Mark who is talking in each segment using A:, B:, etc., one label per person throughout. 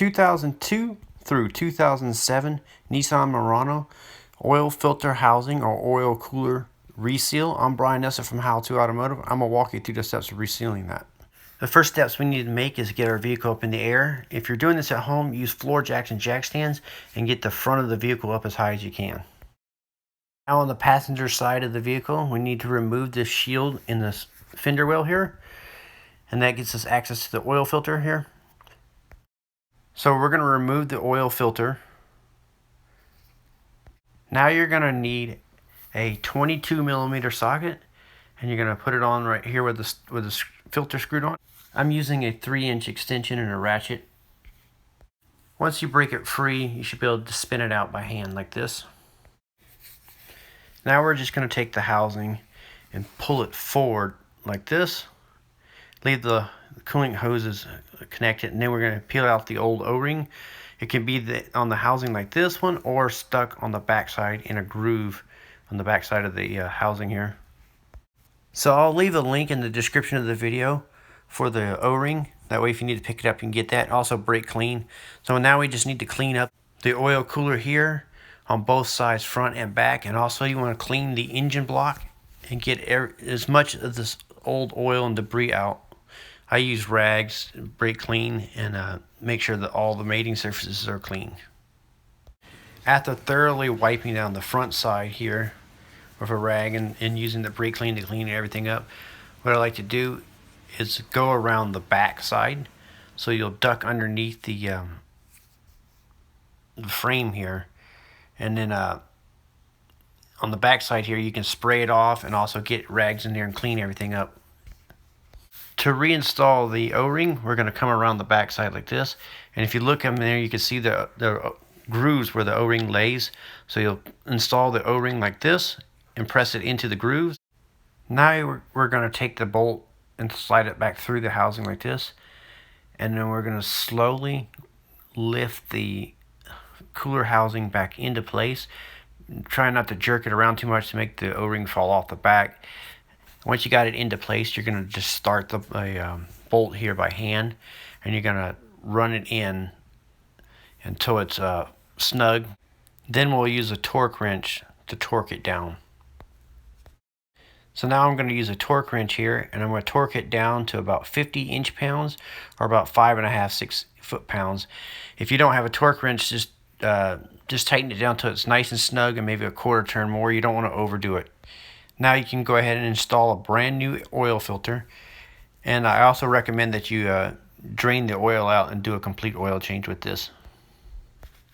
A: 2002 through 2007 Nissan Murano oil filter housing or oil cooler reseal. I'm Brian Eslick from How To Automotive. I'm going to walk you through the steps of resealing that. The first steps we need to make is get our vehicle up in the air. If you're doing this at home, use floor jacks and jack stands and get the front of the vehicle up as high as you can. Now on the passenger side of the vehicle, we need to remove this shield in the fender well here, and that gets us access to the oil filter here. So we're going to remove the oil filter. Now you're going to need a 22mm socket, and you're going to put it on right here with the filter screwed on. I'm using a 3-inch extension and a ratchet. Once you break it free, you should be able to spin it out by hand like this. Now we're just going to take the housing and pull it forward like this. Leave the cooling hoses connected, and then we're going to peel out the old O-ring. It can be on the housing like this one, or stuck on the backside in a groove on the backside of the housing here. So I'll leave a link in the description of the video for the O-ring. That way if you need to pick it up, you can get that. Also brake clean. So now we just need to clean up the oil cooler here on both sides, front and back. And also you want to clean the engine block and get as much of this old oil and debris out. I use rags, brake clean, and make sure that all the mating surfaces are clean. After thoroughly wiping down the front side here with a rag and using the brake clean to clean everything up, what I like to do is go around the back side. So you'll duck underneath the frame here, and then on the back side here you can spray it off and also get rags in there and clean everything up. To reinstall the O-ring, we're going to come around the back side like this, and if you look in there you can see the grooves where the O-ring lays. So you'll install the O-ring like this and press it into the grooves. Now we're going to take the bolt and slide it back through the housing like this, and then we're going to slowly lift the cooler housing back into place. Try not to jerk it around too much to make the O-ring fall off the back. Once you got it into place, you're going to just start the bolt here by hand, and you're going to run it in until it's snug. Then we'll use a torque wrench to torque it down. So now I'm going to use a torque wrench here, and I'm going to torque it down to about 50 inch-pounds or about 5.5, 6 foot-pounds. If you don't have a torque wrench, just tighten it down till it's nice and snug and maybe a quarter turn more. You don't want to overdo it. Now you can go ahead and install a brand new oil filter, and I also recommend that you drain the oil out and do a complete oil change with this.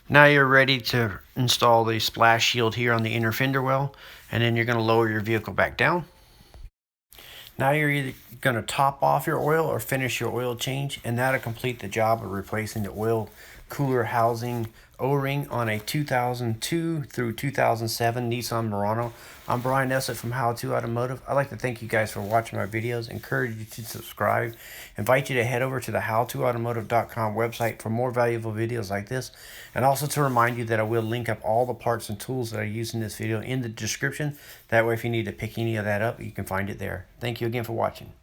A: Now you're ready to install the splash shield here on the inner fender well, and then you're going to lower your vehicle back down. Now you're either going to top off your oil or finish your oil change, and that'll complete the job of replacing the oil cooler housing O-ring on a 2002 through 2007 Nissan Murano. I'm Brian Eslick from How To Automotive. I'd like to thank you guys for watching my videos, encourage you to subscribe, invite you to head over to the howtoautomotive.com website for more valuable videos like this, and also to remind you that I will link up all the parts and tools that I use in this video in the description. That way if you need to pick any of that up, you can find it there. Thank you again for watching.